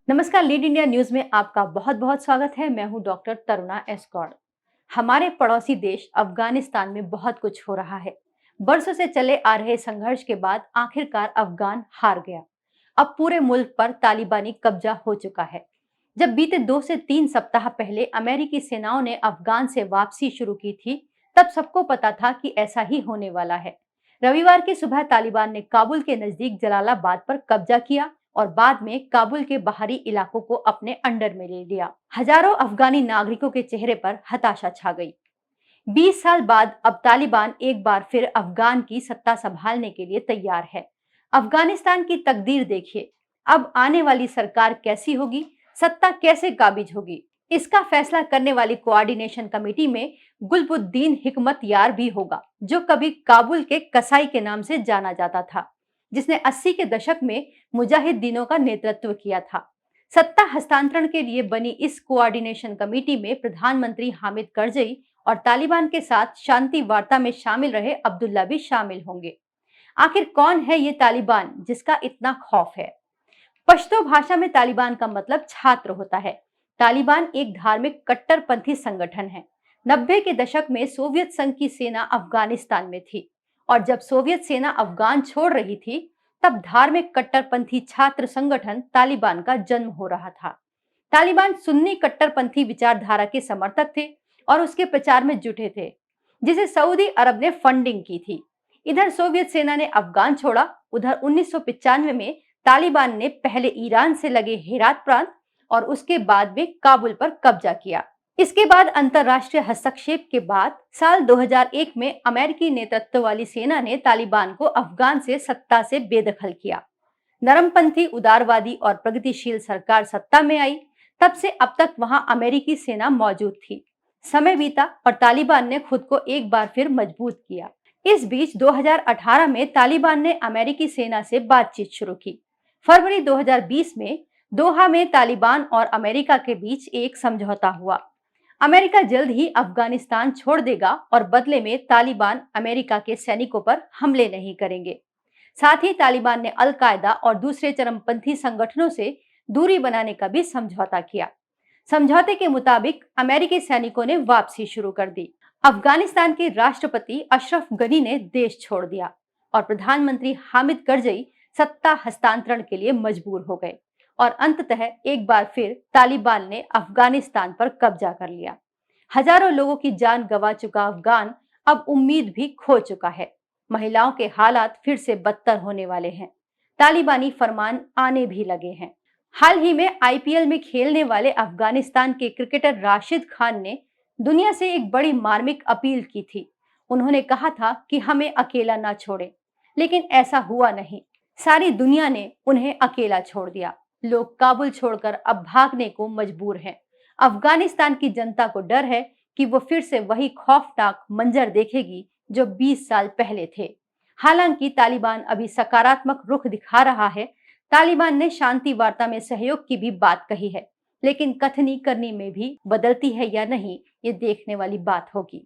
नमस्कार, lead India news में आपका बहुत बहुत स्वागत है। मैं हूं डॉक्टर तरुणा एस गौड़। हमारे पड़ोसी देश अफगानिस्तान में बहुत कुछ हो रहा है। बरसों से चले आ रहे संघर्ष के बाद आखिरकार अफगान हार गया। अब पूरे मुल्क पर तालिबानी कब्जा हो चुका है। जब बीते 2 से 3 सप्ताह पहले अमेरिकी सेनाओं ने अफगान से वापसी शुरू की थी, तब सबको पता था कि ऐसा ही होने वाला है। रविवार की सुबह तालिबान ने काबुल के नजदीक जलालाबाद पर कब्जा किया और बाद में काबुल के बाहरी इलाकों को अपने अंडर में ले लिया। हजारों अफगानी नागरिकों के चेहरे पर हताशा छा गई। 20 साल बाद अब तालिबान एक बार फिर अफगान की सत्ता संभालने के लिए तैयार है। अफगानिस्तान की तकदीर देखिए। अब आने वाली सरकार कैसी होगी, सत्ता कैसे काबिज होगी, इसका फैसला करने वाली कोऑर्डिनेशन कमेटी में गुलबुद्दीन हिकमत यार भी होगा, जो कभी काबुल के कसाई के नाम से जाना जाता था, जिसने 80 के दशक में मुजाहिदीनों का नेतृत्व किया था। सत्ता हस्तांतरण के लिए बनी इस कोऑर्डिनेशन कमेटी में प्रधानमंत्री हामिद करजई और तालिबान के साथ शांति वार्ता में शामिल रहे अब्दुल्ला भी शामिल होंगे। आखिर कौन है ये तालिबान जिसका इतना खौफ है? पश्तो भाषा में तालिबान का मतलब छात्र होता है। तालिबान एक धार्मिक कट्टरपंथी संगठन है। 90 के दशक में सोवियत संघ की सेना अफगानिस्तान में थी और जब सोवियत सेना अफगान छोड़ रही थी, तब धार्मिक कट्टरपंथी छात्र संगठन तालिबान का जन्म हो रहा था। तालिबान सुन्नी कट्टरपंथी विचारधारा के समर्थक थे और उसके प्रचार में जुटे थे, जिसे सऊदी अरब ने फंडिंग की थी। इधर सोवियत सेना ने अफगान छोड़ा, उधर 1995 में तालिबान ने पहले ईरान से लगे हेरात प्रांत और उसके बाद में काबुल पर कब्जा किया। इसके बाद अंतरराष्ट्रीय हस्तक्षेप के बाद साल 2001 में अमेरिकी नेतृत्व वाली सेना ने तालिबान को अफगान से सत्ता से बेदखल किया। नरमपंथी, उदारवादी और प्रगतिशील सरकार सत्ता में आई। तब से अब तक वहां अमेरिकी सेना मौजूद थी। समय बीता और तालिबान ने खुद को एक बार फिर मजबूत किया। इस बीच 2018 में तालिबान ने अमेरिकी सेना से बातचीत शुरू की। फरवरी 2020 में दोहा में तालिबान और अमेरिका के बीच एक समझौता हुआ। अमेरिका जल्द ही अफगानिस्तान छोड़ देगा और बदले में तालिबान अमेरिका के सैनिकों पर हमले नहीं करेंगे। साथ ही तालिबान ने अल कायदा और दूसरे चरमपंथी संगठनों से दूरी बनाने का भी समझौता किया। समझौते के मुताबिक अमेरिकी सैनिकों ने वापसी शुरू कर दी। अफगानिस्तान के राष्ट्रपति अशरफ गनी ने देश छोड़ दिया और प्रधानमंत्री हामिद करजई सत्ता हस्तांतरण के लिए मजबूर हो गए और अंततः एक बार फिर तालिबान ने अफगानिस्तान पर कब्जा कर लिया। हजारों लोगों की जान गंवा चुका अफगान अब उम्मीद भी खो चुका है। महिलाओं के हालात फिर से बदतर होने वाले हैं। तालिबानी फरमान आने भी लगे हैं। हाल ही में आईपीएल में खेलने वाले अफगानिस्तान के क्रिकेटर राशिद खान ने दुनिया से एक बड़ी मार्मिक अपील की थी। उन्होंने कहा था कि हमें अकेला ना छोड़ें, लेकिन ऐसा हुआ नहीं। सारी दुनिया ने उन्हें अकेला छोड़ दिया। लोग काबुल छोड़कर अब भागने को मजबूर हैं। अफगानिस्तान की जनता को डर है कि वो फिर से वही खौफनाक मंजर देखेगी जो 20 साल पहले थे। हालांकि तालिबान अभी सकारात्मक रुख दिखा रहा है। तालिबान ने शांति वार्ता में सहयोग की भी बात कही है, लेकिन कथनी करनी में भी बदलती है या नहीं, ये देखने वाली बात होगी।